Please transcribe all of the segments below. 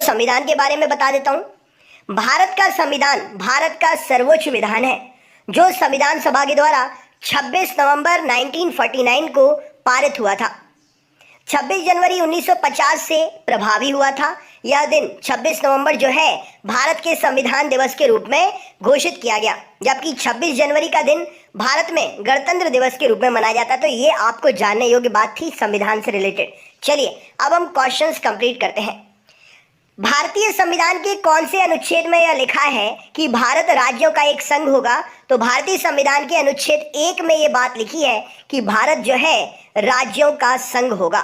संविधान के बारे में बता देता हूं। भारत का संविधान भारत का सर्वोच्च विधान है जो संविधान सभा के द्वारा 26 नवंबर 1949 को पारित हुआ था। 26 जनवरी 1950 से प्रभावी हुआ था। यह दिन 26 नवंबर जो है भारत के संविधान दिवस के रूप में घोषित किया गया, जबकि 26 जनवरी का दिन भारत में गणतंत्र दिवस के रूप में मनाया जाता है। तो ये आपको जानने योग्य बात थी संविधान से रिलेटेड। चलिए अब हम क्वेश्चंस कंप्लीट करते हैं। भारतीय संविधान के कौन से अनुच्छेद में यह लिखा है कि भारत राज्यों का एक संघ होगा? तो भारतीय संविधान के अनुच्छेद 1 में यह बात लिखी है कि भारत जो है राज्यों का संघ होगा।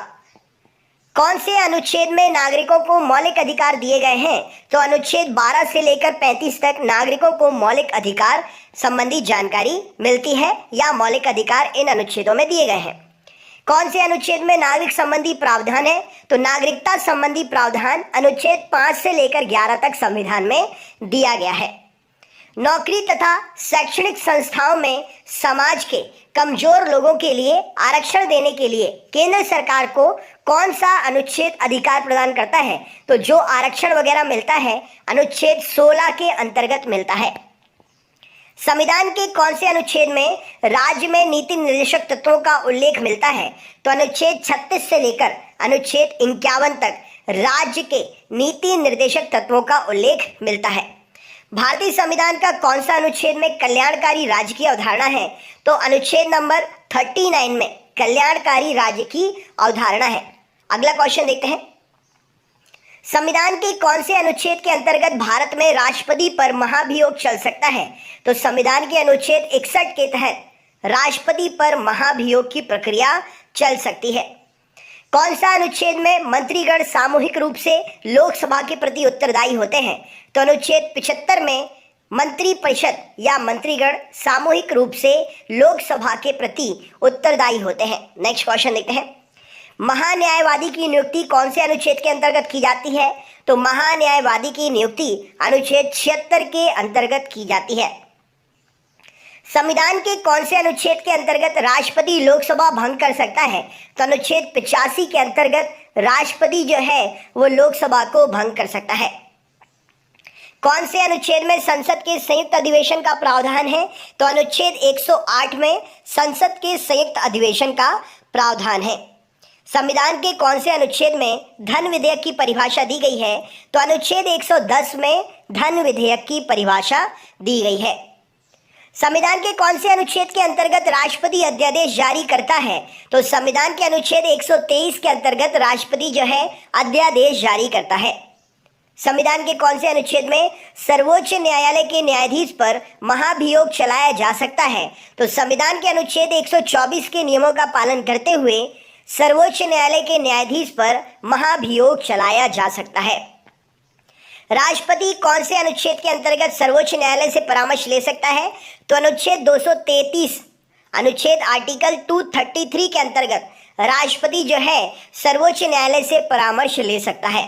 कौन से अनुच्छेद में नागरिकों को मौलिक अधिकार दिए गए हैं? तो अनुच्छेद 12 से लेकर 35 तक नागरिकों को मौलिक अधिकार संबंधी जानकारी मिलती है या मौलिक अधिकार इन अनुच्छेदों में दिए गए हैं। कौन से अनुच्छेद में नागरिक संबंधी प्रावधान है? तो नागरिकता संबंधी प्रावधान अनुच्छेद 5 से लेकर 11 तक संविधान में दिया गया है। नौकरी तथा शैक्षणिक संस्थाओं में समाज के कमजोर लोगों के लिए आरक्षण देने के लिए केंद्र सरकार को कौन सा अनुच्छेद अधिकार प्रदान करता है? तो जो आरक्षण वगैरह मिलता है अनुच्छेद 16 के अंतर्गत मिलता है। संविधान के कौन से अनुच्छेद में राज्य में नीति निर्देशक तत्वों का उल्लेख मिलता है? तो अनुच्छेद 36 से लेकर अनुच्छेद 51 तक राज्य के नीति निर्देशक तत्वों का उल्लेख मिलता है। भारतीय संविधान का कौन सा अनुच्छेद में कल्याणकारी राज्य की अवधारणा है? तो अनुच्छेद नंबर 39 में कल्याणकारी राज्य की अवधारणा है। अगला क्वेश्चन देखते हैं। संविधान के कौन से अनुच्छेद के अंतर्गत भारत में राष्ट्रपति पर महाभियोग चल सकता है? तो संविधान के अनुच्छेद 61 के तहत राष्ट्रपति पर महाभियोग की प्रक्रिया चल सकती है। कौन सा अनुच्छेद में मंत्रीगण सामूहिक रूप से लोकसभा के प्रति उत्तरदायी होते हैं? तो अनुच्छेद 75 में मंत्री परिषद या मंत्रीगण सामूहिक रूप से लोकसभा के प्रति उत्तरदायी होते हैं। नेक्स्ट क्वेश्चन देखते हैं। महान्यायवादी की नियुक्ति कौन से अनुच्छेद के अंतर्गत की जाती है? तो महान्यायवादी की नियुक्ति अनुच्छेद 76 के अंतर्गत की जाती है। संविधान के कौन से अनुच्छेद के अंतर्गत राष्ट्रपति लोकसभा भंग कर सकता है? तो अनुच्छेद 85 के अंतर्गत राष्ट्रपति जो है वो लोकसभा को भंग कर सकता है। कौन से अनुच्छेद में संसद के संयुक्त अधिवेशन का प्रावधान है? तो अनुच्छेद 108 में संसद के संयुक्त अधिवेशन का प्रावधान है। संविधान के कौन से अनुच्छेद में धन विधेयक की परिभाषा दी गई है? तो अनुच्छेद 110 में धन विधेयक की परिभाषा दी गई है। संविधान के कौन से अनुच्छेद के अंतर्गत राष्ट्रपति अध्यादेश जारी करता है? तो संविधान के अनुच्छेद 123 के अंतर्गत राष्ट्रपति जो है अध्यादेश जारी करता है। संविधान के कौन से अनुच्छेद में सर्वोच्च न्यायालय के न्यायाधीश पर महाभियोग चलाया जा सकता है? तो संविधान के अनुच्छेद 124 के नियमों का पालन करते हुए सर्वोच्च न्यायालय के न्यायाधीश पर महाभियोग चलाया जा सकता है। राष्ट्रपति कौन से अनुच्छेद के अंतर्गत सर्वोच्च न्यायालय से परामर्श ले सकता है? तो अनुच्छेद 233 अनुच्छेद आर्टिकल 233 के अंतर्गत राष्ट्रपति जो है सर्वोच्च न्यायालय से परामर्श ले सकता है।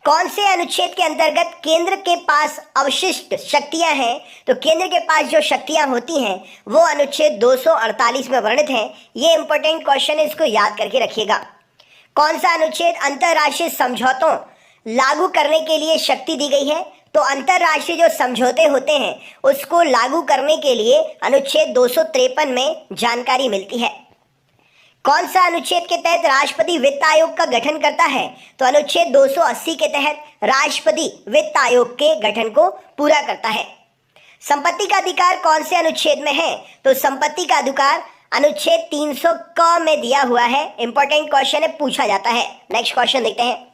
कौन से अनुच्छेद के अंतर्गत केंद्र के पास अवशिष्ट शक्तियां हैं? तो केंद्र के पास जो शक्तियां होती हैं वो अनुच्छेद 248 में वर्णित हैं। ये इंपॉर्टेंट क्वेश्चन है, इसको याद करके रखिएगा। कौन सा अनुच्छेद अंतर्राष्ट्रीय समझौतों लागू करने के लिए शक्ति दी गई है? तो अंतर्राष्ट्रीय जो समझौते होते हैं उसको लागू करने के लिए अनुच्छेद 253 में जानकारी मिलती है। कौन सा अनुच्छेद के तहत राष्ट्रपति वित्त आयोग का गठन करता है? तो अनुच्छेद 280 के तहत राष्ट्रपति वित्त आयोग के गठन को पूरा करता है। संपत्ति का अधिकार कौन से अनुच्छेद में है? तो संपत्ति का अधिकार अनुच्छेद 300 क में दिया हुआ है। इंपॉर्टेंट क्वेश्चन है, पूछा जाता है। नेक्स्ट क्वेश्चन देखते हैं।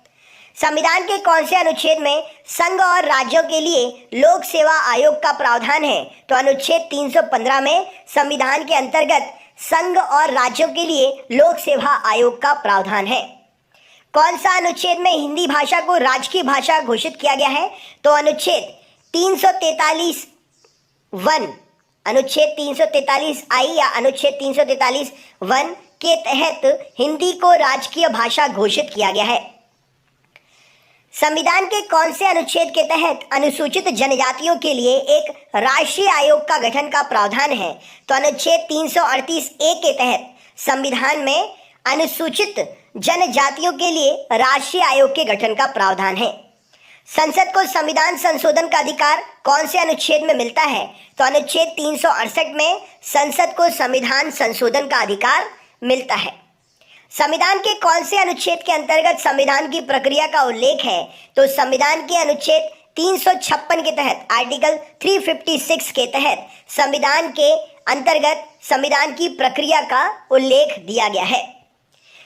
संविधान के कौन से अनुच्छेद में संघ और राज्यों के लिए लोक सेवा आयोग का प्रावधान है? तो अनुच्छेद 315 में संविधान के अंतर्गत संघ और राज्यों के लिए लोक सेवा आयोग का प्रावधान है। कौन सा अनुच्छेद में हिंदी भाषा को राजकीय भाषा घोषित किया गया है? तो अनुच्छेद 343 वन अनुच्छेद 343 आई या अनुच्छेद 343 वन के तहत हिंदी को राजकीय भाषा घोषित किया गया है। संविधान के कौन से अनुच्छेद के तहत अनुसूचित जनजातियों के लिए एक राष्ट्रीय आयोग का गठन का प्रावधान है? तो अनुच्छेद 338 ए के तहत संविधान में अनुसूचित जनजातियों के लिए राष्ट्रीय आयोग के गठन का प्रावधान है। संसद को संविधान संशोधन का अधिकार कौन से अनुच्छेद में मिलता है? तो अनुच्छेद 368 में संसद को संविधान संशोधन का अधिकार मिलता है। संविधान के कौन से अनुच्छेद के अंतर्गत संविधान की प्रक्रिया का उल्लेख है? तो संविधान के अनुच्छेद 356 के तहत आर्टिकल 356 के तहत संविधान के अंतर्गत संविधान की प्रक्रिया का उल्लेख दिया गया है।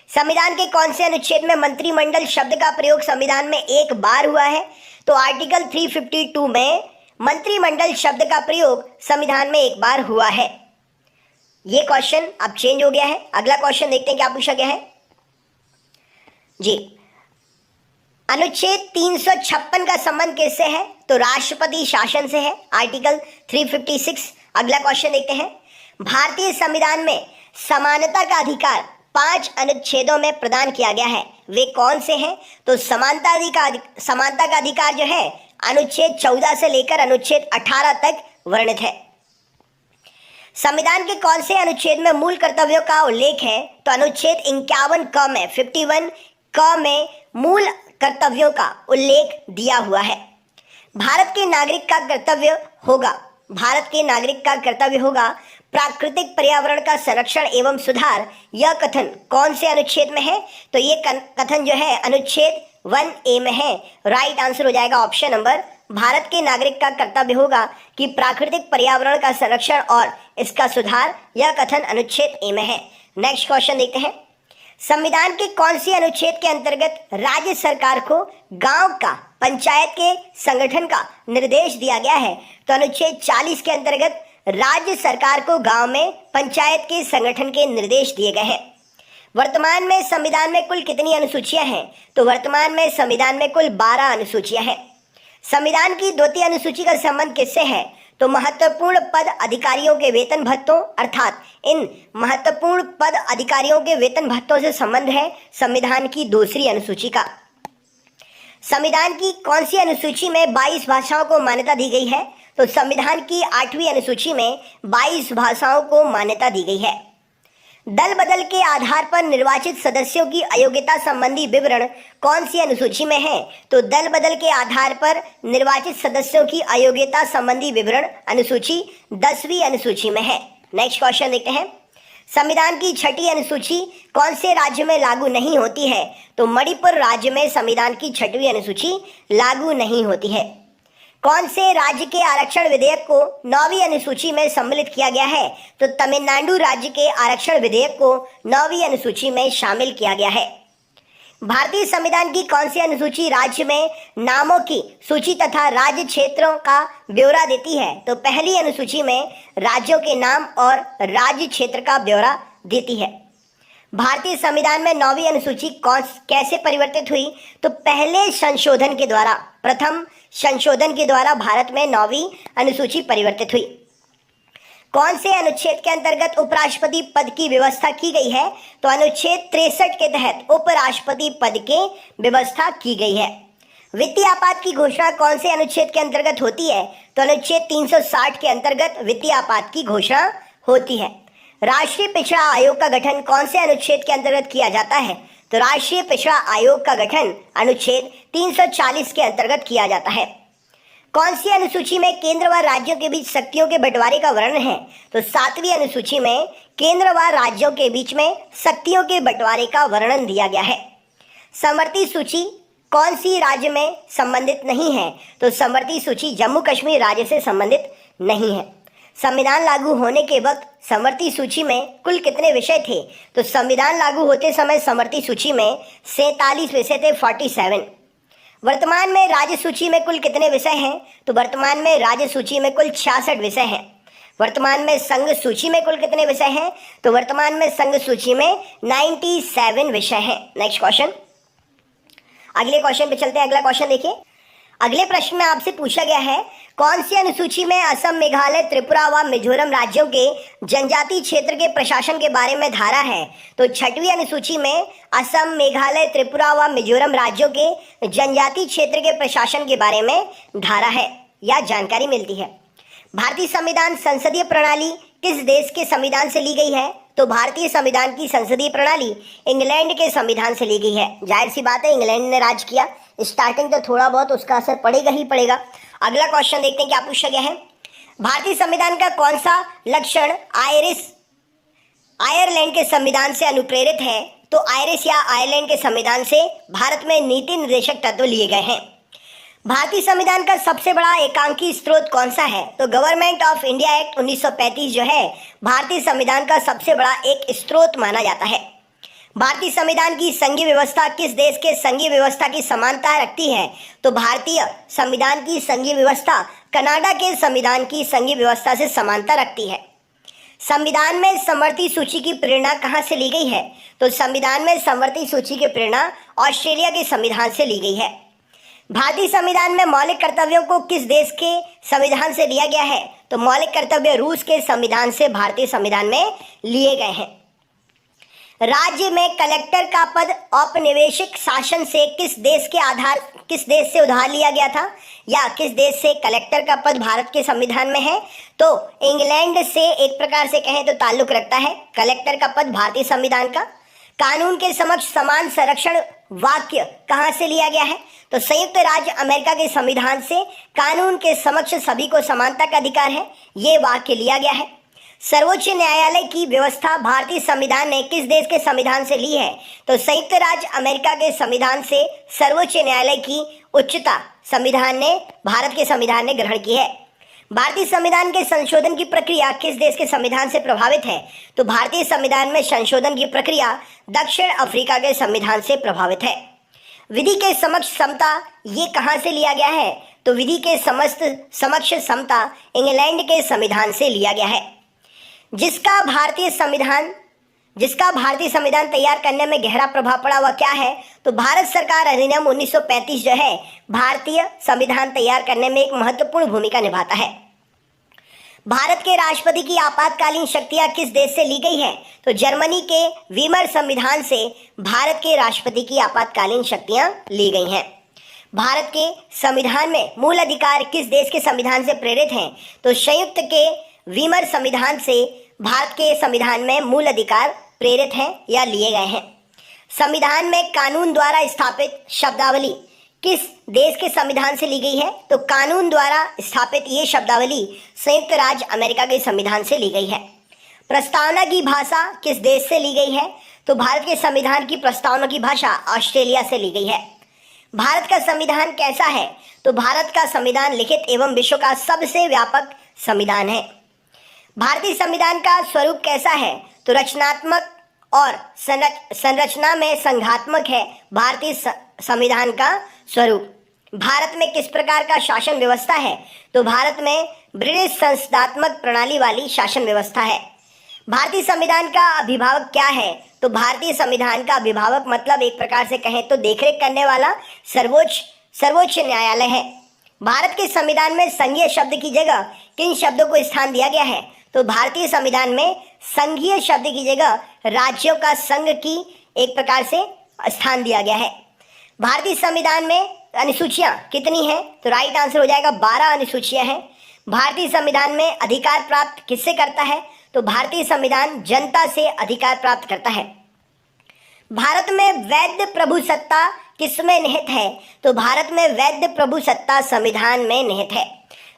संविधान के कौन से अनुच्छेद में मंत्रिमंडल शब्द का प्रयोग संविधान में एक बार हुआ है? तो आर्टिकल 352 में मंत्रिमंडल शब्द का प्रयोग संविधान में एक बार हुआ है। ये क्वेश्चन अब चेंज हो गया है। अगला क्वेश्चन देखते हैं क्या पूछा गया है जी। अनुच्छेद 356 का संबंध किससे है? तो राष्ट्रपति शासन से है, आर्टिकल 356। अगला क्वेश्चन देखते हैं। भारतीय संविधान में समानता का अधिकार 5 अनुच्छेदों में प्रदान किया गया है, वे कौन से हैं? तो समानता का अधिकार जो है अनुच्छेद 14 से लेकर अनुच्छेद 18 तक वर्णित है। संविधान के कौन से अनुच्छेद में मूल कर्तव्यों का उल्लेख है? तो अनुच्छेद 51 क में 51 क में मूल कर्तव्यों का उल्लेख दिया हुआ है। भारत के नागरिक का कर्तव्य होगा प्राकृतिक पर्यावरण का संरक्षण एवं सुधार। यह कथन कौन से अनुच्छेद में है? तो ये कथन जो है अनुच्छेद 1A में है। राइट आंसर हो जाएगा ऑप्शन नंबर। भारत के नागरिक का कर्तव्य होगा कि प्राकृतिक पर्यावरण का संरक्षण और इसका सुधार। यह कथन अनुच्छेद A में है। नेक्स्ट क्वेश्चन देखते हैं। संविधान के कौन सी अनुच्छेद के अंतर्गत राज्य सरकार को गांव का पंचायत के संगठन का निर्देश दिया गया है? तो अनुच्छेद 40 के अंतर्गत राज्य सरकार को गांव में पंचायत के संगठन के निर्देश दिए गए हैं। वर्तमान में संविधान में कुल कितनी अनुसूचियां हैं? तो वर्तमान में संविधान में कुल 12 अनुसूचियां हैं। संविधान की द्वितीय अनुसूची का संबंध किससे है? तो महत्वपूर्ण पद अधिकारियों के वेतन भत्तों, अर्थात इन महत्वपूर्ण पद अधिकारियों के वेतन भत्तों से संबंध है संविधान की दूसरी अनुसूची का। संविधान की कौन सी अनुसूची में 22 भाषाओं को मान्यता दी गई है? तो संविधान की 8वीं अनुसूची में 22 भाषाओं को मान्यता दी गई है। दल बदल के आधार पर निर्वाचित सदस्यों की अयोग्यता संबंधी विवरण कौन सी अनुसूची में है? तो दल बदल के आधार पर निर्वाचित सदस्यों की अयोग्यता संबंधी विवरण अनुसूची 10वीं अनुसूची में है। नेक्स्ट क्वेश्चन देखते हैं। संविधान की 6ठी अनुसूची कौन से राज्य में लागू नहीं होती है? तो मणिपुर राज्य में संविधान की 6वीं अनुसूची लागू नहीं होती है। कौन से राज्य के आरक्षण विधेयक को 9वीं अनुसूची में सम्मिलित किया गया है? तो तमिलनाडु राज्य के आरक्षण विधेयक को 9वीं अनुसूची में शामिल किया गया है। भारतीय संविधान की कौन सी अनुसूची राज्य में नामों की सूची तथा राज्य क्षेत्रों का ब्यौरा देती है? तो पहली अनुसूची में राज्यों के नाम और राज्य क्षेत्र का ब्यौरा देती है। भारतीय संविधान में 9वीं अनुसूची कैसे परिवर्तित हुई? तो पहले संशोधन के द्वारा, प्रथम संशोधन के द्वारा भारत में 9वीं अनुसूची परिवर्तित हुई। कौन से अनुच्छेद के अंतर्गत उपराष्ट्रपति पद की व्यवस्था की गई है? तो अनुच्छेद 63 के तहत उपराष्ट्रपति पद की व्यवस्था की गई है। वित्तीय आपात की घोषणा कौन से अनुच्छेद के अंतर्गत होती है? तो अनुच्छेद 360 के अंतर्गत वित्तीय आपात की घोषणा होती है। राष्ट्रीय पिछड़ा आयोग का गठन कौन से अनुच्छेद के अंतर्गत किया जाता है? तो राष्ट्रीय पिछड़ा आयोग का गठन अनुच्छेद 340 के अंतर्गत किया जाता है। कौन सी अनुसूची में केंद्र व राज्यों के बीच शक्तियों के बंटवारे का वर्णन है? तो 7वीं अनुसूची में केंद्र व राज्यों के बीच में शक्तियों के बंटवारे का वर्णन दिया गया है। समवर्ती सूची कौन सी राज्य में संबंधित नहीं है? तो समवर्ती सूची जम्मू कश्मीर राज्य से संबंधित नहीं है। संविधान लागू होने के वक्त समवर्ती सूची में कुल कितने विषय थे? तो संविधान लागू होते समय समवर्ती सूची में 47 विषय थे, 47। वर्तमान में राज्य सूची में कुल कितने विषय हैं? तो वर्तमान में राज्य सूची में कुल 66 विषय हैं। वर्तमान में संघ सूची में कुल कितने विषय हैं? तो वर्तमान में संघ सूची में 97 विषय हैं। नेक्स्ट क्वेश्चन, अगले क्वेश्चन पे चलते हैं। अगला क्वेश्चन देखिए। अगले प्रश्न में आपसे पूछा गया है, कौन सी अनुसूची में असम, मेघालय, त्रिपुरा व मिजोरम राज्यों के जनजातीय क्षेत्र के प्रशासन के बारे में धारा है? तो 6वीं अनुसूची में असम, मेघालय, त्रिपुरा व मिजोरम राज्यों के जनजातीय क्षेत्र के प्रशासन के बारे में धारा है या जानकारी मिलती है। भारतीय संविधान संसदीय प्रणाली किस देश के संविधान से ली गई है? तो भारतीय संविधान की संसदीय प्रणाली इंग्लैंड के संविधान से ली गई है। जाहिर सी बात है, इंग्लैंड ने राज किया, स्टार्टिंग तो थोड़ा बहुत उसका असर पड़ेगा ही पड़ेगा। अगला क्वेश्चन देखते हैं क्या पूछा गया है। भारतीय संविधान का कौन सा लक्षण आयरलैंड के संविधान से अनुप्रेरित है? तो आयरिश या आयरलैंड के संविधान से भारत में नीति निर्देशक तत्व लिए गए हैं। भारतीय संविधान का सबसे बड़ा एकांकी स्रोत कौन सा है? तो गवर्नमेंट ऑफ इंडिया एक्ट 1935 जो है भारतीय संविधान का सबसे बड़ा एक स्रोत माना जाता है। भारतीय संविधान की संघीय व्यवस्था किस देश के संघीय व्यवस्था की समानता रखती है? तो भारतीय संविधान की संघीय व्यवस्था कनाडा के संविधान की संघीय व्यवस्था से समानता रखती है। संविधान में समवर्ती सूची की प्रेरणा कहाँ से ली गई है? तो संविधान में समवर्ती सूची की प्रेरणा ऑस्ट्रेलिया के संविधान से ली गई है। भारतीय संविधान में मौलिक कर्तव्यों को किस देश के संविधान से लिया गया है? तो मौलिक कर्तव्य रूस के संविधान से भारतीय संविधान में लिए गए हैं। राज्य में कलेक्टर का पद औपनिवेशिक शासन से किस देश से उधार लिया गया था, या किस देश से कलेक्टर का पद भारत के संविधान में है? तो इंग्लैंड से एक प्रकार से कहें तो ताल्लुक रखता है कलेक्टर का पद भारतीय संविधान का। कानून के समक्ष समान संरक्षण वाक्य कहां से लिया गया है? तो संयुक्त राज्य अमेरिका के संविधान से कानून के समक्ष सभी को समानता का अधिकार है, ये वाक्य लिया गया है। सर्वोच्च न्यायालय की व्यवस्था भारतीय संविधान ने किस देश के संविधान से ली है? तो संयुक्त राज्य अमेरिका के संविधान से सर्वोच्च न्यायालय की उच्चता संविधान ने भारत के संविधान ने ग्रहण की है। भारतीय संविधान के संशोधन की प्रक्रिया किस देश के संविधान से प्रभावित है? तो भारतीय संविधान में संशोधन की प्रक्रिया दक्षिण अफ्रीका के संविधान से प्रभावित है। विधि के समक्ष समता ये कहां से लिया गया है? तो विधि के समक्ष समता इंग्लैंड के संविधान से लिया गया है। जिसका भारतीय संविधान तैयार करने में गहरा प्रभाव पड़ा वह क्या है? तो भारत सरकार अधिनियम 1935 जो है भारतीय संविधान तैयार करने में एक महत्वपूर्ण भूमिका निभाता है। भारत के राष्ट्रपति की आपातकालीन शक्तियां किस देश से ली गई है? तो जर्मनी के वीमर संविधान से भारत के राष्ट्रपति की आपातकालीन शक्तियां ली गई हैं। भारत के संविधान में मूल अधिकार किस देश के संविधान से प्रेरित हैं? तो संयुक्त के वीमर संविधान से भारत के संविधान में मूल अधिकार प्रेरित हैं या लिए गए हैं। संविधान में कानून द्वारा स्थापित शब्दावली किस देश के संविधान से ली गई है? तो कानून द्वारा स्थापित ये शब्दावली संयुक्त राज्य अमेरिका के संविधान से ली गई है। प्रस्तावना की भाषा किस देश से ली गई है? तो भारत के संविधान की प्रस्तावना की भाषा ऑस्ट्रेलिया से ली गई है। भारत का संविधान कैसा है? तो भारत का संविधान लिखित एवं विश्व का सबसे व्यापक संविधान है। भारतीय संविधान का स्वरूप कैसा है? तो रचनात्मक और संरचना में संघात्मक है भारतीय संविधान का स्वरूप। भारत में किस प्रकार का शासन व्यवस्था है? तो भारत में ब्रिटिश संसदात्मक प्रणाली वाली शासन व्यवस्था है। भारतीय संविधान का अभिभावक क्या है? तो भारतीय संविधान का अभिभावक मतलब एक प्रकार से कहें तो देखरेख करने वाला सर्वोच्च न्यायालय है। भारत के संविधान में संघीय शब्द की जगह किन शब्दों को स्थान दिया गया है? तो भारतीय संविधान में संघीय शब्द की जगह राज्यों का संघ की एक प्रकार से स्थान दिया गया है। भारतीय संविधान में अनुसूचियां कितनी हैं? तो राइट आंसर हो जाएगा 12 अनुसूचियां हैं। भारतीय संविधान में अधिकार प्राप्त किससे करता है? तो भारतीय संविधान जनता से अधिकार प्राप्त करता है। भारत में वैध प्रभुसत्ता किसमें निहित है? तो भारत में वैध प्रभुसत्ता संविधान में निहित है।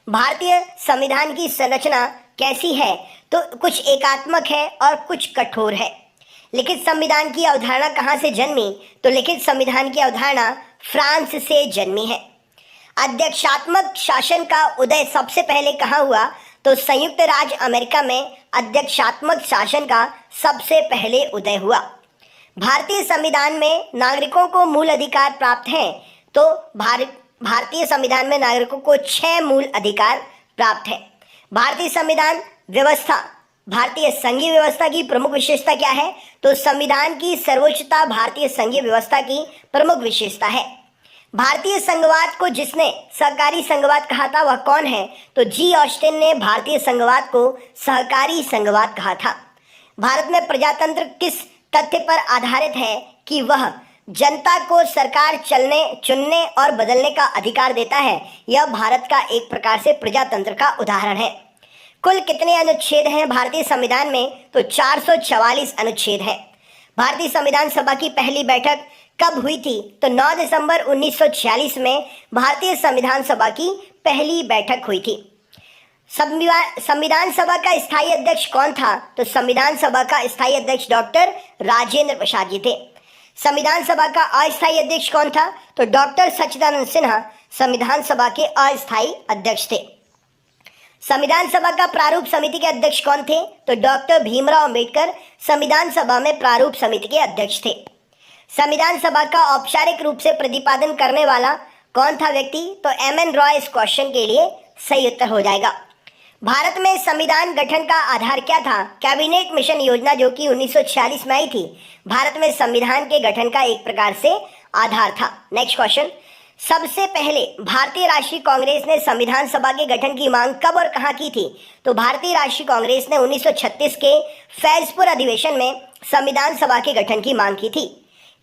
भारतीय संविधान की संरचना कैसी है? तो कुछ एकात्मक है और कुछ कठोर है। लिखित संविधान की अवधारणा कहाँ से जन्मी? तो लिखित संविधान की अवधारणा फ्रांस से जन्मी है। अध्यक्षात्मक शासन का उदय सबसे पहले कहाँ हुआ? तो संयुक्त राज्य अमेरिका में अध्यक्षात्मक शासन का सबसे पहले उदय हुआ। भारतीय संविधान में नागरिकों को मूल अधिकार प्राप्त हैं। तो भारतीय संविधान में नागरिकों को 6 मूल अधिकार प्राप्त है। भारतीय संविधान व्यवस्था भारतीय संघीय व्यवस्था की प्रमुख विशेषता क्या है? तो संविधान की सर्वोच्चता भारतीय संघीय व्यवस्था की प्रमुख विशेषता है। भारतीय संघवाद को जिसने सहकारी संघवाद कहा था वह कौन है? तो जी ऑस्टिन ने भारतीय संघवाद को सहकारी संघवाद कहा था। भारत में प्रजातंत्र किस तथ्य पर आधारित है कि वह जनता को सरकार चुनने और बदलने का अधिकार देता है? यह भारत का एक प्रकार से प्रजातंत्र का उदाहरण है। कुल कितने अनुच्छेद हैं भारतीय संविधान में? तो 444 अनुच्छेद हैं। भारतीय संविधान सभा की पहली बैठक कब हुई थी? तो 9 दिसंबर 1946 में भारतीय संविधान सभा की पहली बैठक हुई थी। संविधान सभा का स्थायी अध्यक्ष कौन था? तो संविधान सभा का स्थायी अध्यक्ष डॉक्टर राजेंद्र प्रसाद जी थे। संविधान सभा का अस्थायी अध्यक्ष कौन था? तो डॉक्टर सच्चिदानंद सिन्हा संविधान सभा के अस्थायी अध्यक्ष थे। संविधान सभा का प्रारूप समिति के अध्यक्ष कौन थे? तो डॉक्टर भीमराव अंबेडकर संविधान सभा में प्रारूप समिति के अध्यक्ष थे। संविधान सभा का औपचारिक रूप से प्रतिपादन करने वाला कौन था व्यक्ति? तो एम.एन. रॉय इस क्वेश्चन के लिए सही उत्तर हो जाएगा। भारत में संविधान गठन का आधार क्या था? कैबिनेट मिशन योजना, जो कि 1946 में आई थी, भारत में संविधान के गठन का एक प्रकार से आधार था। नेक्स्ट क्वेश्चन, सबसे पहले भारतीय राष्ट्रीय कांग्रेस ने संविधान सभा के गठन की मांग कब और कहां की थी? तो भारतीय राष्ट्रीय कांग्रेस ने 1936 के फैजपुर अधिवेशन में संविधान सभा के गठन की मांग की थी।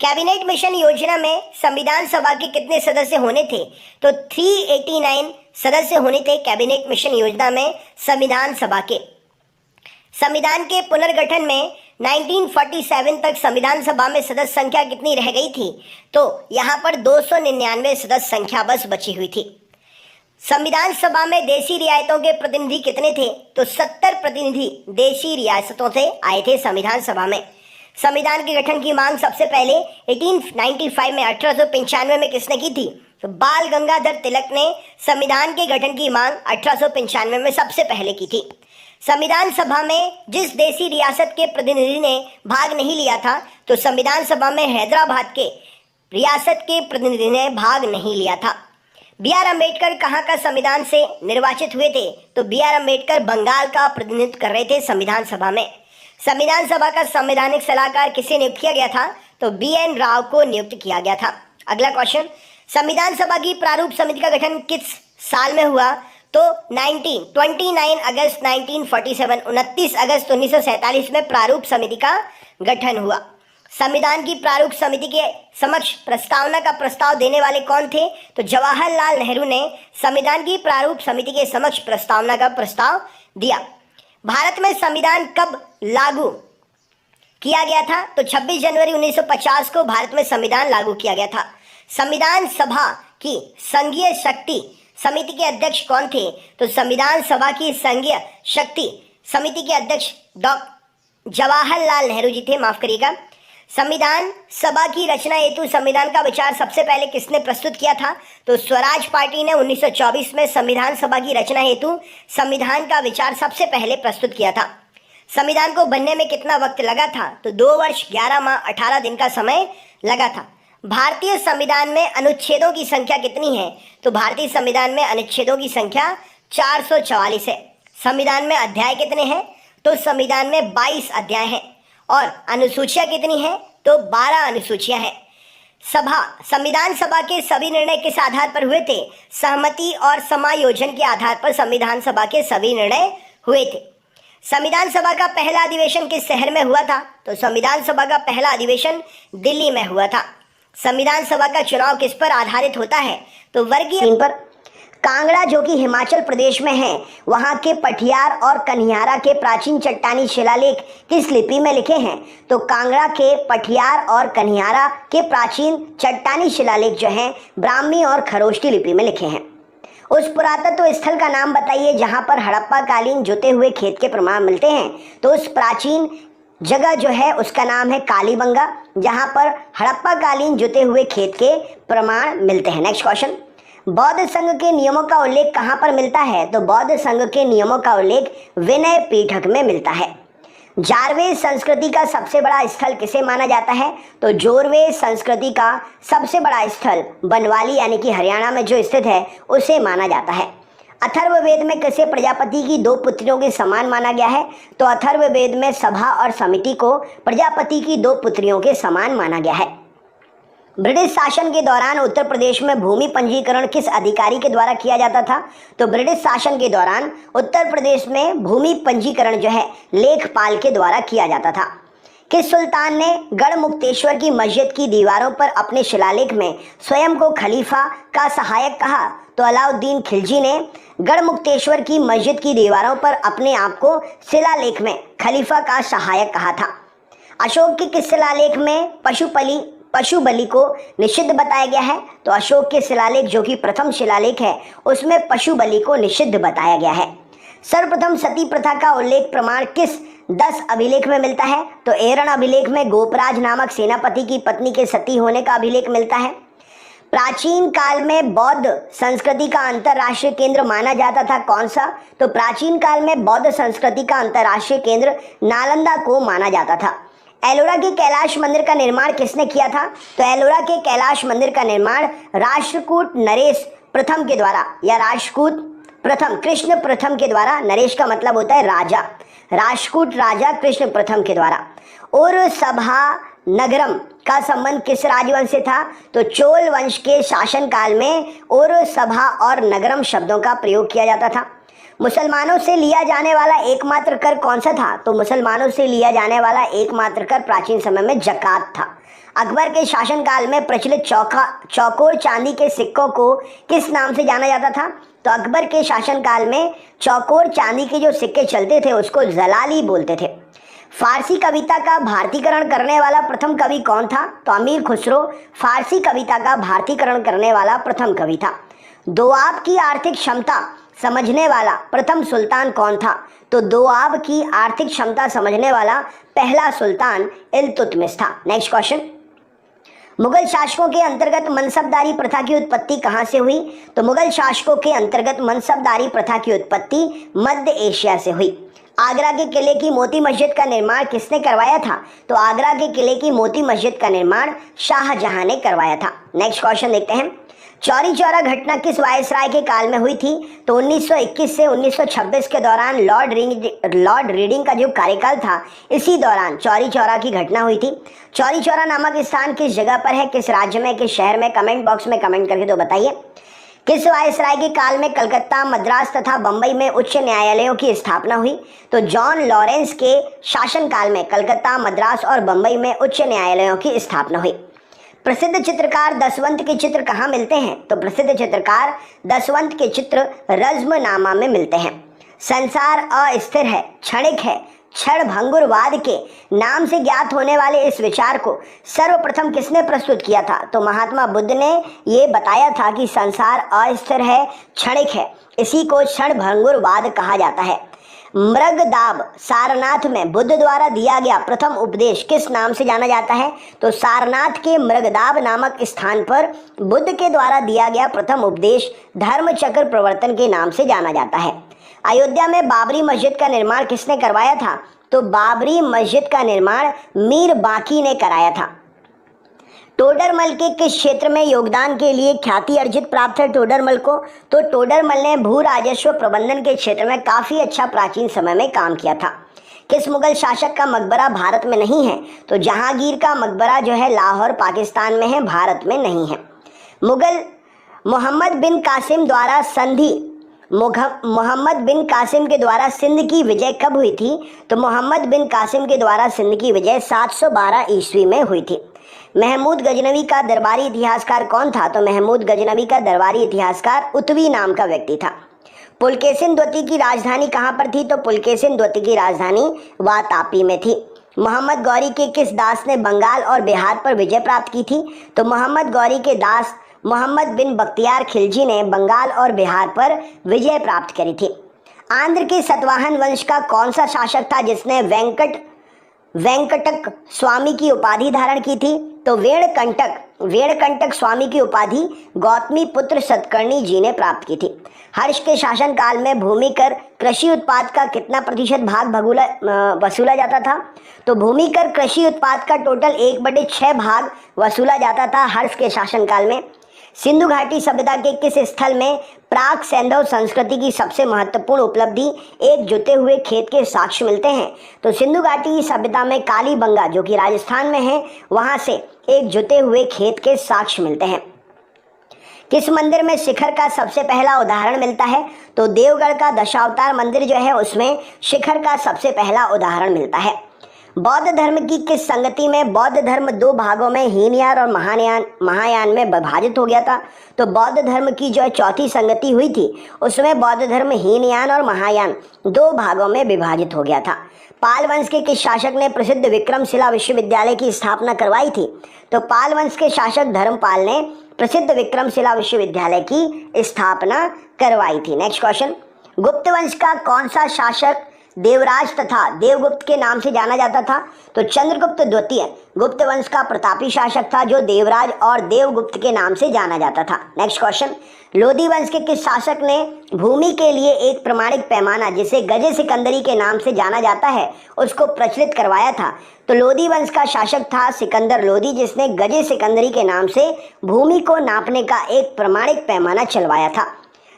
कैबिनेट मिशन योजना में संविधान सभा के कितने सदस्य होने थे? तो 389 सदस्य होने थे कैबिनेट मिशन योजना में संविधान सभा के। संविधान के पुनर्गठन में 1947 तक संविधान सभा में सदस्य संख्या कितनी रह गई थी? तो यहाँ पर 299 सदस्य संख्या बस बची हुई थी। संविधान सभा में देशी रियासतों के प्रतिनिधि कितने थे? तो 70 प्रतिनिधि देशी रियासतों से आए थे संविधान सभा में। संविधान के गठन की मांग सबसे पहले 1895 में 1895 में किसने की थी? तो बाल गंगाधर तिलक ने संविधान के गठन की मांग 1895 में सबसे पहले की थी। संविधान सभा में जिस देशी रियासत के प्रतिनिधि ने भाग नहीं लिया था, तो संविधान सभा में हैदराबाद के रियासत के प्रतिनिधि ने भाग नहीं लिया था। B.R. अम्बेडकर कहाँ का संविधान से निर्वाचित हुए थे? तो B.R. अम्बेडकर बंगाल का प्रतिनिधित्व कर रहे थे संविधान सभा में। संविधान सभा का संवैधानिक सलाहकार किसे नियुक्त किया गया था? तो B.N. राव को नियुक्त किया गया था। अगला क्वेश्चन, संविधान सभा की प्रारूप समिति का गठन किस साल में हुआ? तो 29 अगस्त 1947, 29 अगस्त 1947 में प्रारूप समिति का गठन हुआ। संविधान की प्रारूप समिति के समक्ष प्रस्तावना का प्रस्ताव देने वाले कौन थे? तो जवाहरलाल नेहरू ने संविधान की प्रारूप समिति के समक्ष प्रस्तावना का प्रस्ताव दिया। भारत में संविधान कब लागू किया गया था? तो 26 जनवरी 1950 को भारत में संविधान लागू किया गया था। संविधान सभा की संघीय शक्ति समिति के अध्यक्ष कौन थे? तो संविधान सभा की संघीय शक्ति समिति के अध्यक्ष जवाहरलाल नेहरू जी थे, माफ करिएगा। संविधान सभा की रचना हेतु संविधान का विचार सबसे पहले किसने प्रस्तुत किया था? तो स्वराज पार्टी ने 1924 में संविधान सभा की रचना हेतु संविधान का विचार सबसे पहले प्रस्तुत किया था। संविधान को बनने में कितना वक्त लगा था? तो 2 वर्ष 11 माह 18 दिन का समय लगा था। भारतीय संविधान में अनुच्छेदों की संख्या कितनी है? तो भारतीय संविधान में अनुच्छेदों की संख्या 444 है। संविधान में अध्याय कितने हैं? तो संविधान में 22 अध्याय हैं। और अनुसूचियां कितनी हैं? तो 12 अनुसूचियां हैं। संविधान सभा के सभी निर्णय किस आधार पर हुए थे? सहमति और समायोजन के आधार पर संविधान सभा के सभी निर्णय हुए थे। संविधान सभा का पहला अधिवेशन किस शहर में हुआ था? तो संविधान सभा का पहला अधिवेशन दिल्ली में हुआ था। संविधान सभा का चुनाव किस पर आधारित होता है? तो वर्गीय पर। कांगड़ा जो कि हिमाचल प्रदेश में है, वहाँ के पठियार और कन्हियारा के प्राचीन चट्टानी शिलालेख किस लिपि में लिखे हैं? तो कांगड़ा के पठियार और कन्हियारा के प्राचीन चट्टानी शिलालेख जो हैं ब्राह्मी और खरोष्टी लिपि में लिखे हैं। उस पुरातत्व स्थल का नाम बताइए जहाँ पर हड़प्पा कालीन जुते हुए खेत के प्रमाण मिलते हैं। तो उस प्राचीन जगह जो है उसका नाम है कालीबंगा, जहाँ पर हड़प्पा कालीन जुते हुए खेत के प्रमाण मिलते हैं। नेक्स्ट क्वेश्चन, बौद्ध संघ के नियमों का उल्लेख कहाँ पर मिलता है? तो बौद्ध संघ के नियमों का उल्लेख विनय पीठक में मिलता है। जारवे संस्कृति का सबसे बड़ा स्थल किसे माना जाता है? तो जोरवे संस्कृति का सबसे बड़ा स्थल बनवाली यानी कि हरियाणा में जो स्थित है उसे माना जाता है। अथर्ववेद में किसे प्रजापति की 2 पुत्रियों के समान माना गया है? तो अथर्ववेद में सभा और समिति को प्रजापति की 2 पुत्रियों के समान माना गया है। ब्रिटिश शासन के दौरान उत्तर प्रदेश में भूमि पंजीकरण किस अधिकारी के द्वारा किया जाता था? तो ब्रिटिश शासन के दौरान उत्तर प्रदेश में भूमि पंजीकरण जो है लेखपाल के द्वारा किया जाता था। किस सुल्तान ने गढ़मुक्तेश्वर की मस्जिद की दीवारों पर अपने शिलालेख में स्वयं को खलीफा का सहायक कहा? तो अलाउद्दीन खिलजी ने गढ़मुक्तेश्वर की मस्जिद की दीवारों पर अपने आप को शिलालेख में खलीफा का सहायक कहा था। अशोक के किस शिलालेख में पशु बलि को निषिद्ध बताया गया है? तो अशोक के शिलालेख जो कि प्रथम शिलालेख है उसमें पशु बलि को निषिद्ध बताया गया है। सर्वप्रथम सती प्रथा का उल्लेख प्रमाण किस 10 अभिलेख में मिलता है? तो एरण अभिलेख में गोपराज नामक सेनापति की पत्नी के सती होने का अभिलेख मिलता है। प्राचीन काल में बौद्ध संस्कृति का अंतर्राष्ट्रीय केंद्र माना जाता था कौन सा? तो प्राचीन काल में बौद्ध संस्कृति का अंतर्राष्ट्रीय केंद्र नालंदा को माना जाता था। एलोरा के कैलाश मंदिर का निर्माण किसने किया था? तो एलोरा के कैलाश मंदिर का निर्माण राष्ट्रकूट नरेश प्रथम के द्वारा या राष्ट्रकूट प्रथम कृष्ण प्रथम के द्वारा। नरेश का मतलब होता है राजा, राष्ट्रकूट राजा कृष्ण प्रथम के द्वारा। और सभा नगरम का संबंध किस राजवंश से था? तो चोल वंश के शासनकाल में और सभा और नगरम शब्दों का प्रयोग किया जाता था। मुसलमानों से लिया जाने वाला एकमात्र कर कौन सा था? तो मुसलमानों से लिया जाने वाला एकमात्र कर प्राचीन समय में जकात था। अकबर के शासनकाल में प्रचलित चौकोर चांदी के सिक्कों को किस नाम से जाना जाता था? तो अकबर के शासनकाल में चौकोर चांदी के जो सिक्के चलते थे उसको जलाली बोलते थे। फारसी कविता का भारतीकरण करने वाला प्रथम कवि कौन था? तो अमीर खुसरो फारसी कविता का भारतीकरण करने वाला प्रथम कवि था। दोआब की आर्थिक क्षमता समझने वाला प्रथम सुल्तान कौन था? तो दोआब की आर्थिक क्षमता समझने वाला पहला सुल्तान इल्तुतमिश था। नेक्स्ट क्वेश्चन, मुगल शासकों के अंतर्गत मनसबदारी प्रथा की उत्पत्ति कहां से हुई? तो मुगल शासकों के अंतर्गत मनसबदारी प्रथा की उत्पत्ति मध्य एशिया से हुई। आगरा के किले की मोती मस्जिद का निर्माण किसने करवाया था? तो आगरा के किले की मोती मस्जिद का निर्माण शाहजहां ने करवाया था। नेक्स्ट क्वेश्चन देखते हैं, चौरी चौरा घटना किस वायसराय के काल में हुई थी? तो 1921 से 1926 के दौरान लॉर्ड रीडिंग का जो कार्यकाल था इसी दौरान चौरी चौरा की घटना हुई थी। चौरी चौरा नामक स्थान किस जगह पर है, किस राज्य में, किस शहर में? कमेंट बॉक्स में कमेंट करके तो बताइए। किस वायसराय के काल में कलकत्ता, मद्रास तथा बंबई में उच्च न्यायालयों की स्थापना हुई? तो जॉन लॉरेंस के शासनकाल में कलकत्ता, मद्रास और बंबई में उच्च न्यायालयों की स्थापना हुई। प्रसिद्ध चित्रकार दसवंत के चित्र कहाँ मिलते हैं? तो प्रसिद्ध चित्रकार दसवंत के चित्र रज्मनामा में मिलते हैं। संसार अस्थिर है, क्षणिक है, क्षणभंगुरवाद के नाम से ज्ञात होने वाले इस विचार को सर्वप्रथम किसने प्रस्तुत किया था? तो महात्मा बुद्ध ने ये बताया था कि संसार अस्थिर है, क्षणिक है, इसी को क्षणभंगुरवाद कहा जाता है। मृगदाब सारनाथ में बुद्ध द्वारा दिया गया प्रथम उपदेश किस नाम से जाना जाता है? तो सारनाथ के मृगदाब नामक स्थान पर बुद्ध के द्वारा दिया गया प्रथम उपदेश धर्मचक्र प्रवर्तन के नाम से जाना जाता है। अयोध्या में बाबरी मस्जिद का निर्माण किसने करवाया था? तो बाबरी मस्जिद का निर्माण मीर बाकी ने कराया था। टोडरमल के किस क्षेत्र में योगदान के लिए ख्याति अर्जित प्राप्त है टोडरमल को? तो टोडरमल ने भू राजस्व प्रबंधन के क्षेत्र में काफ़ी अच्छा प्राचीन समय में काम किया था। किस मुगल शासक का मकबरा भारत में नहीं है? तो जहांगीर का मकबरा जो है लाहौर पाकिस्तान में है, भारत में नहीं है। मोहम्मद बिन कासिम के द्वारा सिंध की विजय कब हुई थी? तो मोहम्मद बिन कासिम के द्वारा सिंध की विजय 712 ईस्वी में हुई थी। महमूद गजनवी का दरबारी इतिहासकार कौन था? तो महमूद गजनवी का दरबारी इतिहासकार उत्वी नाम का व्यक्ति था। पुलकेशिन द्वितीय की राजधानी कहाँ पर थी? तो पुलकेशिन द्वितीय की राजधानी वातापी में थी। मोहम्मद गौरी के किस दास ने बंगाल और बिहार पर विजय प्राप्त की थी? तो मोहम्मद गौरी के दास मोहम्मद बिन बख्तियार खिलजी ने बंगाल और बिहार पर विजय प्राप्त करी थी। आंध्र के सतवाहन वंश का कौन सा शासक था जिसने वेंकटक स्वामी की उपाधि धारण की थी? तो वेणकंटक स्वामी की उपाधि गौतमी पुत्र सतकर्णी जी ने प्राप्त की थी। हर्ष के शासनकाल में भूमि कर कृषि उत्पाद का कितना प्रतिशत भाग वसूला जाता था? तो भूमि कर कृषि उत्पाद का टोटल 1/6 भाग वसूला जाता था हर्ष के शासनकाल में। सिंधु घाटी सभ्यता के किस स्थल में प्राक सैंधव संस्कृति की सबसे महत्वपूर्ण उपलब्धि एक जुते हुए खेत के साक्ष्य मिलते हैं? तो सिंधु घाटी सभ्यता में कालीबंगा जो कि राजस्थान में है वहां से एक जुते हुए खेत के साक्ष्य मिलते हैं। किस मंदिर में शिखर का सबसे पहला उदाहरण मिलता है? तो देवगढ़ का दशावतार मंदिर जो है उसमें शिखर का सबसे पहला उदाहरण मिलता है। बौद्ध धर्म की किस संगति में बौद्ध धर्म दो भागों में हीनयान और महायान में विभाजित हो गया था? तो बौद्ध धर्म की जो चौथी संगति हुई थी उसमें बौद्ध धर्म हीनयान और महायान दो भागों में विभाजित हो गया था। पाल वंश के किस शासक ने प्रसिद्ध विक्रमशिला विश्वविद्यालय की स्थापना करवाई थी? तो पाल वंश के शासक धर्मपाल ने प्रसिद्ध विक्रमशिला विश्वविद्यालय की स्थापना करवाई थी। नेक्स्ट क्वेश्चन, गुप्त वंश का कौन सा शासक देवराज तथा देवगुप्त के नाम से जाना जाता था? तो चंद्रगुप्त द्वितीय गुप्त वंश का प्रतापी शासक था जो देवराज और देवगुप्त के नाम से जाना जाता था। नेक्स्ट क्वेश्चन, लोधी वंश के किस शासक ने भूमि के लिए एक प्रमाणिक पैमाना जिसे गजे सिकंदरी के नाम से जाना जाता है उसको प्रचलित करवाया था? तो लोधी वंश का शासक था सिकंदर लोधी, जिसने गजे सिकंदरी के नाम से भूमि को नापने का एक प्रमाणिक पैमाना चलवाया था।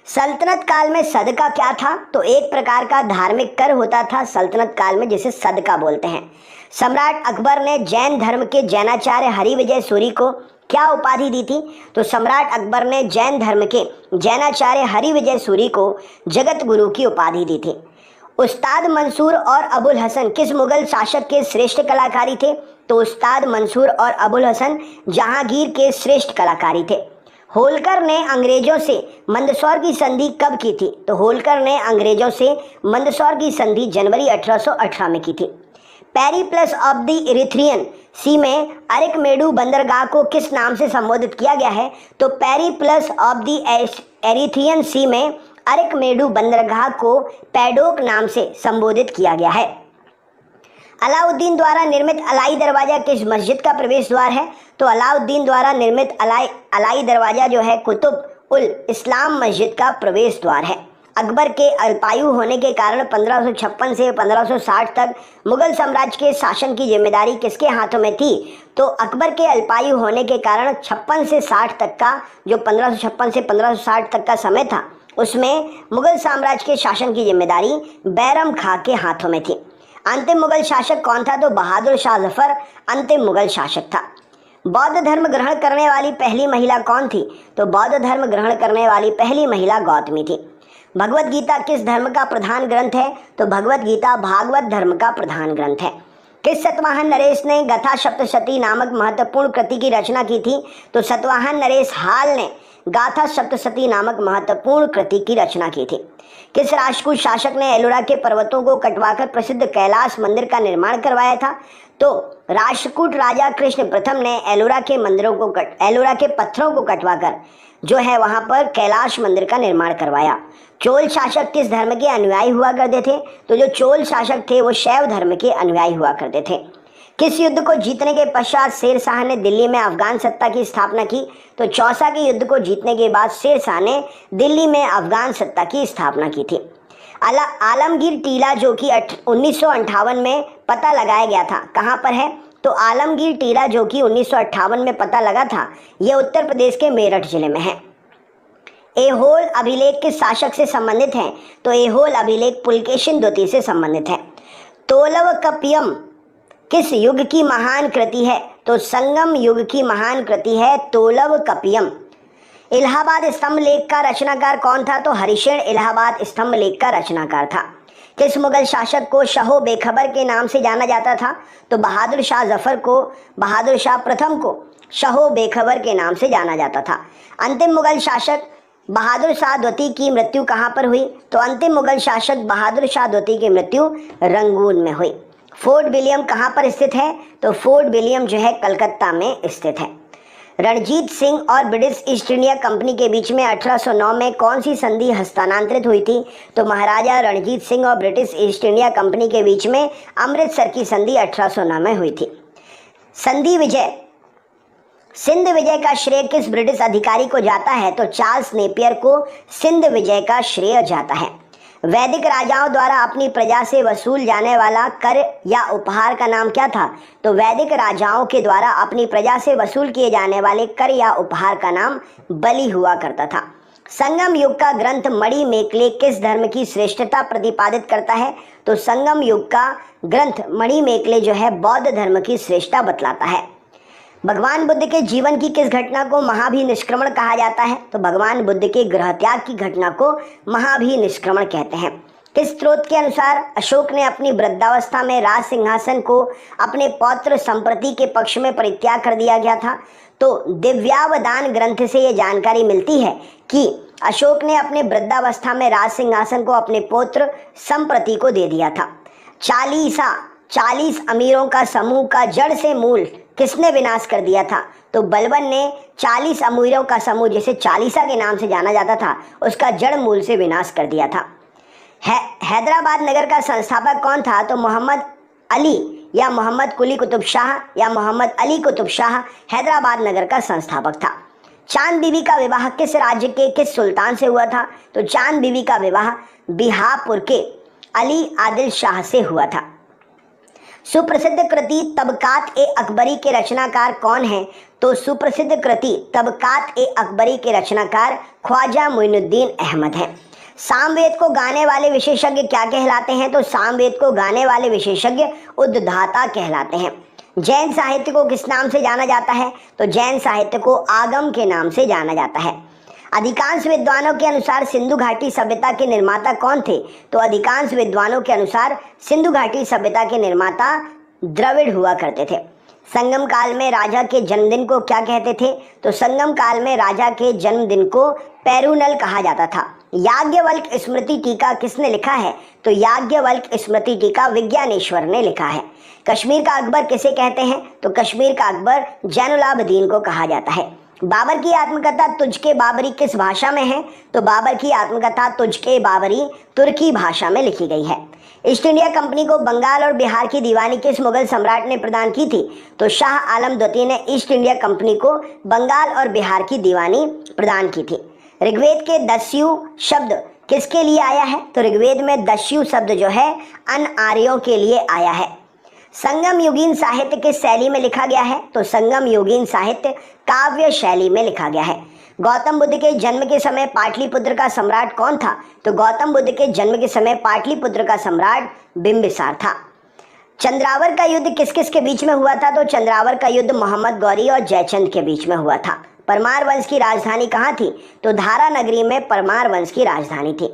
सल्तनत काल में सदका क्या था? तो एक प्रकार का धार्मिक कर होता था सल्तनत काल में, जिसे सदका बोलते हैं। सम्राट अकबर ने जैन धर्म के जैनाचार्य हरिविजय सूरी को क्या उपाधि दी थी? तो सम्राट अकबर ने जैन धर्म के जैनाचार्य हरिविजय सूरी को जगत गुरु की उपाधि दी थी। उस्ताद मंसूर और अबुल हसन किस मुगल शासक के श्रेष्ठ कलाकारी थे? तो उस्ताद मंसूर और अबुल हसन जहांगीर के श्रेष्ठ कलाकारी थे। होलकर ने अंग्रेजों से मंदसौर की संधि कब की थी? तो होलकर ने अंग्रेजों से मंदसौर की संधि जनवरी 1818 में की थी। पेरिप्लस ऑफ द इरिथ्रियन सी में अरिकमेडु बंदरगाह को किस नाम से संबोधित किया गया है? तो पेरिप्लस ऑफ द एरिथ्रियन सी में अरिकमेडु बंदरगाह को पैडोक नाम से संबोधित किया गया है। अलाउद्दीन द्वारा निर्मित अलाई दरवाजा किस मस्जिद का प्रवेश द्वार है? तो अलाउद्दीन द्वारा निर्मित अलाई दरवाजा जो है कुतुब उल इस्लाम मस्जिद का प्रवेश द्वार है। अकबर के अल्पायु होने के कारण 1556 से 1560 तक मुगल साम्राज्य के शासन की जिम्मेदारी किसके हाथों में थी? तो अकबर के अल्पायु होने के कारण 56 से 60 तक का जो 1556 से 1560 तक का समय था उसमें मुगल साम्राज्य के शासन की जिम्मेदारी बैरम खां के हाथों में थी। अंतिम मुगल शासक कौन था? तो बहादुर शाह जफर अंतिम मुगल शासक था। बौद्ध धर्म ग्रहण करने वाली पहली महिला कौन थी? तो बौद्ध धर्म ग्रहण करने वाली पहली महिला गौतमी थी। भगवत गीता किस धर्म का प्रधान ग्रंथ है? तो भगवत गीता भागवत धर्म का प्रधान ग्रंथ है। किस सतवाहन नरेश ने गाथा सप्तशती नामक महत्वपूर्ण कृति की रचना की थी? तो सतवाहन नरेश हाल ने गाथा सप्तशती नामक महत्वपूर्ण कृति की रचना की थी। किस राष्ट्रकूट शासक ने एलोरा के पर्वतों को कटवाकर प्रसिद्ध कैलाश मंदिर का निर्माण करवाया था? तो राष्ट्रकूट राजा कृष्ण प्रथम ने एलोरा के पत्थरों को कटवाकर जो है वहां पर कैलाश मंदिर का निर्माण करवाया। चोल शासक किस धर्म के अनुयायी हुआ करते थे? तो जो चोल शासक थे वो शैव धर्म के अनुयायी हुआ करते थे। किस युद्ध को जीतने के पश्चात शेर शाह ने दिल्ली में अफगान सत्ता की स्थापना की? तो चौसा के युद्ध को जीतने के बाद शेर शाह ने दिल्ली में अफगान सत्ता की स्थापना की थी। आलमगीर टीला जो कि 1958 में पता लगाया गया था कहाँ पर है? तो आलमगीर टीला जो कि 1958 में पता लगा था यह उत्तर प्रदेश के मेरठ जिले में है। ऐहोल अभिलेख किस शासक से संबंधित है? तो ऐहोल अभिलेख पुलकेशिन द्वितीय से संबंधित है। तोलवकपियम किस युग की महान कृति है? तो संगम युग की महान कृति है तोलवकपियम। इलाहाबाद स्तंभ लेख का रचनाकार कौन था? तो हरिशेन इलाहाबाद स्तंभ लेख का रचनाकार था। किस मुगल शासक को शाह बेखबर के नाम से जाना जाता था? तो बहादुर शाह जफर को बहादुर शाह प्रथम को शाह बेखबर के नाम से जाना जाता था। अंतिम मुगल शासक बहादुर शाह द्वितीय की मृत्यु कहाँ पर हुई? तो अंतिम मुगल शासक बहादुर शाह द्वितीय की मृत्यु रंगून में हुई। फोर्ट विलियम कहाँ पर स्थित है? तो फोर्ट विलियम जो है कलकत्ता में स्थित है। रणजीत सिंह और ब्रिटिश ईस्ट इंडिया कंपनी के बीच में 1809 में कौन सी संधि हस्तांतरित हुई थी? तो महाराजा रणजीत सिंह और ब्रिटिश ईस्ट इंडिया कंपनी के बीच में अमृतसर की संधि 1809 में हुई थी। सिंध विजय का श्रेय किस ब्रिटिश अधिकारी को जाता है? तो चार्ल्स नेपियर को सिंध विजय का श्रेय जाता है। वैदिक राजाओं द्वारा अपनी प्रजा से वसूल जाने वाला कर या उपहार का नाम क्या था? तो वैदिक राजाओं के द्वारा अपनी प्रजा से वसूल किए जाने वाले कर या उपहार का नाम बलि हुआ करता था। संगम युग का ग्रंथ मणिमेखले किस धर्म की श्रेष्ठता प्रतिपादित करता है? तो संगम युग का ग्रंथ मणिमेखले जो है बौद्ध धर्म की श्रेष्ठता बतलाता है। भगवान बुद्ध के जीवन की किस घटना को महाभिनिष्क्रमण कहा जाता है? तो भगवान बुद्ध के गृह त्याग की घटना को महाभिनिष्क्रमण कहते हैं। किस स्रोत के अनुसार अशोक ने अपनी वृद्धावस्था में राज सिंहासन को अपने पौत्र संप्रति के पक्ष में परित्याग कर दिया गया था? तो दिव्यावदान ग्रंथ से यह जानकारी मिलती है कि अशोक ने अपने वृद्धावस्था में राज सिंहासन को अपने पौत्र संप्रति को दे दिया था। 40 अमीरों का समूह का जड़ से मूल किसने विनाश कर दिया था? तो बलबन ने 40 अमीरों का समूह, जिसे चालीसा के नाम से जाना जाता था, उसका जड़ मूल से विनाश कर दिया था। हैदराबाद नगर का संस्थापक कौन था? तो मोहम्मद अली या मोहम्मद कुली कुतुब शाह या मोहम्मद अली कुतुब शाह हैदराबाद नगर का संस्थापक था। चांद बीबी का विवाह किस राज्य के किस सुल्तान से हुआ था? तो चांद बीबी का विवाह बिहारपुर के अली आदिल शाह से हुआ था। सुप्रसिद्ध कृति तबकात ए अकबरी के रचनाकार कौन हैं? तो सुप्रसिद्ध कृति तबकात ए अकबरी के रचनाकार ख्वाजा मोइनुद्दीन अहमद हैं। सामवेद को गाने वाले विशेषज्ञ क्या कहलाते हैं? तो सामवेद को गाने वाले विशेषज्ञ उद्धाता कहलाते हैं। जैन साहित्य को किस नाम से जाना जाता है? तो जैन साहित्य को आगम के नाम से जाना जाता है। अधिकांश विद्वानों के अनुसार सिंधु घाटी सभ्यता के निर्माता कौन थे? तो अधिकांश विद्वानों के अनुसार सिंधु घाटी सभ्यता के निर्माता द्रविड़ हुआ करते थे। संगम काल में राजा के जन्मदिन को क्या कहते थे? तो संगम काल में राजा के जन्मदिन को पेरुनल कहा जाता था। याज्ञवल्क स्मृति टीका किसने लिखा है? तो याज्ञवल्क स्मृति टीका विज्ञानेश्वर ने लिखा है। कश्मीर का अकबर किसे कहते हैं? तो कश्मीर का अकबर जैनुलाब्दीन को कहा जाता है। बाबर की आत्मकथा तुझके बाबरी किस भाषा में है? तो बाबर की आत्मकथा तुझके बाबरी तुर्की भाषा में लिखी गई है। ईस्ट इंडिया कंपनी को बंगाल और बिहार की दीवानी किस मुगल सम्राट ने प्रदान की थी? तो शाह आलम द्वितीय ने ईस्ट इंडिया कंपनी को बंगाल और बिहार की दीवानी प्रदान की थी। ऋग्वेद के दस्यु शब्द किसके लिए आया है? तो ऋग्वेद में दस्यु शब्द जो है अन आर्यों के लिए आया है। संगम युगीन साहित्य किस शैली में लिखा गया है? तो संगम युगीन साहित्य काव्य शैली में लिखा गया है। गौतम बुद्ध के जन्म के समय पाटलिपुत्र का सम्राट कौन था? तो गौतम बुद्ध के जन्म के समय पाटलिपुत्र का सम्राट बिंबिसार था। चंद्रावर का युद्ध किस किस के बीच में हुआ था? तो चंद्रावर का युद्ध मोहम्मद गौरी और जयचंद के बीच में हुआ था। परमार वंश की राजधानी कहाँ थी? तो धारा नगरी में परमार वंश की राजधानी थी।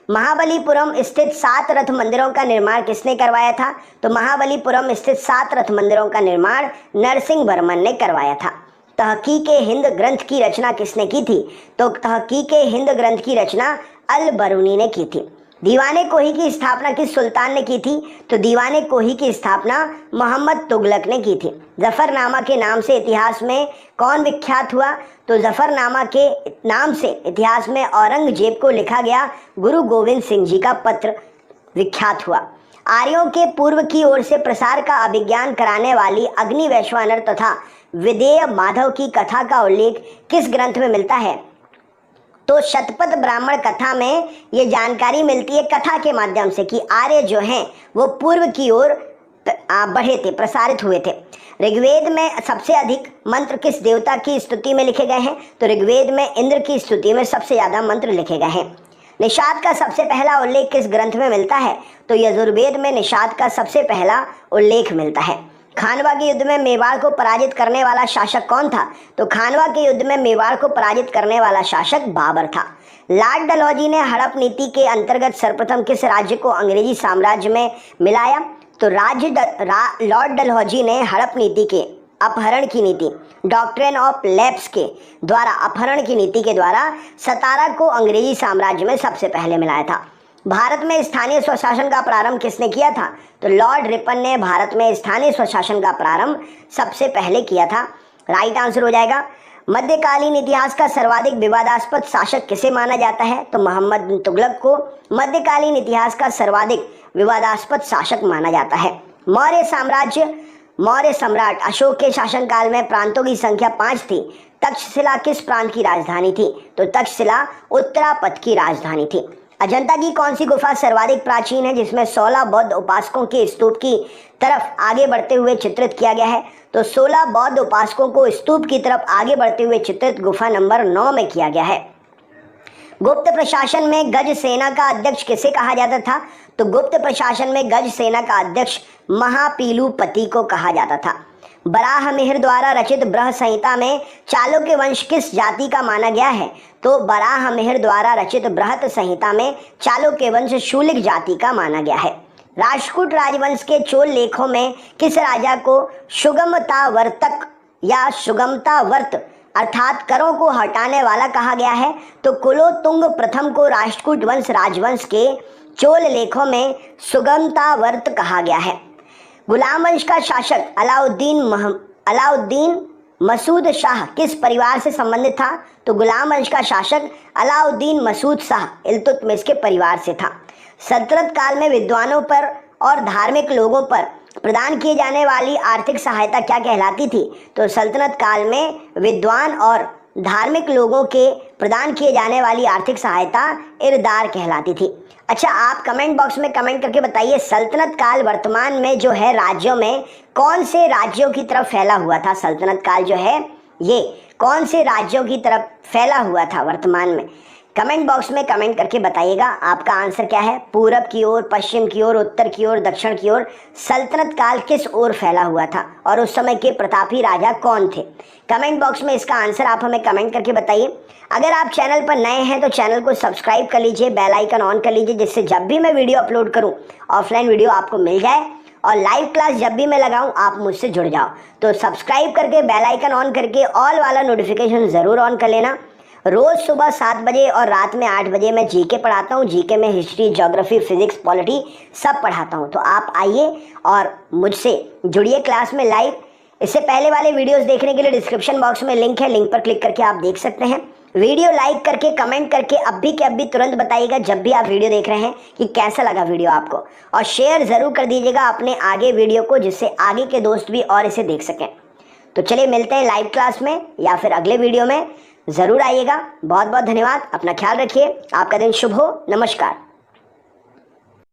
महाबलीपुरम स्थित 7 रथ मंदिरों का निर्माण किसने करवाया था? तो महाबलीपुरम स्थित 7 रथ मंदिरों का निर्माण नरसिंह वर्मन ने करवाया था। तहकीके हिंद ग्रंथ की रचना किसने की थी? तो तहकीके हिंद ग्रंथ की रचना अल बरूनी ने की थी। दीवाने कोही की स्थापना किस सुल्तान ने की थी? तो दीवाने कोही की स्थापना मोहम्मद तुगलक ने की थी। जफरनामा के नाम से इतिहास में कौन विख्यात हुआ? तो जफरनामा के नाम से इतिहास में औरंगजेब को लिखा गया गुरु गोविंद सिंह जी का पत्र विख्यात हुआ। आर्यों के पूर्व की ओर से प्रसार का अभिज्ञान कराने वाली अग्नि वैश्वानर तथा विदेह माधव की कथा का उल्लेख किस ग्रंथ में मिलता है? तो शतपथ ब्राह्मण कथा में ये जानकारी मिलती है कथा के माध्यम से कि आर्य जो हैं वो पूर्व की ओर बढ़े थे, प्रसारित हुए थे। ऋग्वेद में सबसे अधिक मंत्र किस देवता की स्तुति में लिखे गए हैं? तो ऋग्वेद में इंद्र की स्तुति में सबसे ज्यादा मंत्र लिखे गए हैं। निषाद का सबसे पहला उल्लेख किस ग्रंथ में मिलता है? तो यजुर्वेद में निषाद का सबसे पहला उल्लेख मिलता है। खानवा के युद्ध में मेवाड़ को पराजित करने वाला शासक कौन था? तो खानवा के युद्ध में मेवाड़ को पराजित करने वाला शासक बाबर था। लॉर्ड डलहौजी ने हड़प नीति के अंतर्गत सर्वप्रथम किस राज्य को अंग्रेजी साम्राज्य में मिलाया? तो लॉर्ड डलहौजी ने हड़प नीति के अपहरण की नीति, डॉक्ट्रिन ऑफ लैप्स के द्वारा, अपहरण की नीति के द्वारा सतारा को अंग्रेजी साम्राज्य में सबसे पहले मिलाया था। भारत में स्थानीय स्वशासन का प्रारंभ किसने किया था? तो लॉर्ड रिपन ने भारत में स्थानीय स्वशासन का प्रारंभ सबसे पहले किया था। राइट आंसर हो जाएगा। मध्यकालीन इतिहास का सर्वाधिक विवादास्पद शासक किसे माना जाता है? तो मोहम्मद बिन तुगलक को मध्यकालीन इतिहास का सर्वाधिक विवादास्पद शासक माना जाता है। मौर्य सम्राट अशोक के शासनकाल में प्रांतों की संख्या 5 थी। तक्षशिला किस प्रांत की राजधानी थी? तो तक्षशिला उत्तरापथ की राजधानी थी। अजंता की कौन सी गुफा सर्वाधिक प्राचीन है जिसमें 16 बौद्ध उपासकों के स्तूप की तरफ आगे बढ़ते हुए चित्रित किया गया है? तो 16 बौद्ध उपासकों को स्तूप की तरफ आगे बढ़ते हुए चित्रित गुफा नंबर 9 में किया गया है। गुप्त प्रशासन में गज सेना का अध्यक्ष किसे कहा जाता था? तो गुप्त प्रशासन में गज सेना का अध्यक्ष महापीलूपति को कहा जाता था। बराहमिहिर द्वारा रचित बृहत संहिता में चालुक्य वंश किस जाति का माना गया है? तो बराहमिहिर द्वारा रचित बृहत संहिता में चालुक्य वंश शूलिक जाति का माना गया है। राष्ट्रकूट राजवंश के चोल लेखों में किस राजा को सुगमतावर्तक या सुगमतावर्त अर्थात करों को हटाने वाला कहा गया है? तो कुलोत्तुंग प्रथम को राष्ट्रकूट वंश राजवंश के चोल लेखों में सुगमतावर्त कहा गया है। गुलाम वंश का शासक अलाउद्दीन मसूद शाह किस परिवार से संबंधित था? तो गुलाम वंश का शासक अलाउद्दीन मसूद शाह इल्तुतमिश के परिवार से था। सल्तनत काल में विद्वानों पर और धार्मिक लोगों पर प्रदान किए जाने वाली आर्थिक सहायता क्या कहलाती थी? तो सल्तनत काल में विद्वान और धार्मिक लोगों के प्रदान किए जाने वाली आर्थिक सहायता इरदार कहलाती थी। अच्छा, आप कमेंट बॉक्स में कमेंट करके बताइए, सल्तनत काल वर्तमान में जो है राज्यों में कौन से राज्यों की तरफ फैला हुआ था? सल्तनत काल जो है ये कौन से राज्यों की तरफ फैला हुआ था वर्तमान में? कमेंट बॉक्स में कमेंट करके बताइएगा आपका आंसर क्या है। पूरब की ओर, पश्चिम की ओर, उत्तर की ओर, दक्षिण की ओर सल्तनत काल किस ओर फैला हुआ था और उस समय के प्रतापी राजा कौन थे? कमेंट बॉक्स में इसका आंसर आप हमें कमेंट करके बताइए। अगर आप चैनल पर नए हैं तो चैनल को सब्सक्राइब कर लीजिए, बेल आइकन ऑन कर लीजिए, जिससे जब भी मैं वीडियो अपलोड करूँ ऑफलाइन वीडियो आपको मिल जाए और लाइव क्लास जब भी मैं लगाऊं आप मुझसे जुड़ जाओ। तो सब्सक्राइब करके बेल आइकन ऑन करके ऑल वाला नोटिफिकेशन ज़रूर ऑन कर लेना। रोज़ सुबह 7 बजे और रात में 8 बजे मैं जीके पढ़ाता हूँ। जीके में हिस्ट्री, ज्योग्राफी, फिजिक्स, पॉलिटी सब पढ़ाता हूँ। तो आप आइए और मुझसे जुड़िए क्लास में लाइव। इससे पहले वाले वीडियोस देखने के लिए डिस्क्रिप्शन बॉक्स में लिंक है, लिंक पर क्लिक करके आप देख सकते हैं। वीडियो लाइक करके कमेंट करके अब भी के अब भी तुरंत बताइएगा जब भी आप वीडियो देख रहे हैं कि कैसा लगा वीडियो आपको, और शेयर ज़रूर कर दीजिएगा अपने आगे वीडियो को, जिससे आगे के दोस्त भी और इसे देख सकें। तो चलिए मिलते हैं लाइव क्लास में या फिर अगले वीडियो में। ज़रूर आइएगा। बहुत बहुत धन्यवाद। अपना ख्याल रखिए। आपका दिन शुभ हो। नमस्कार।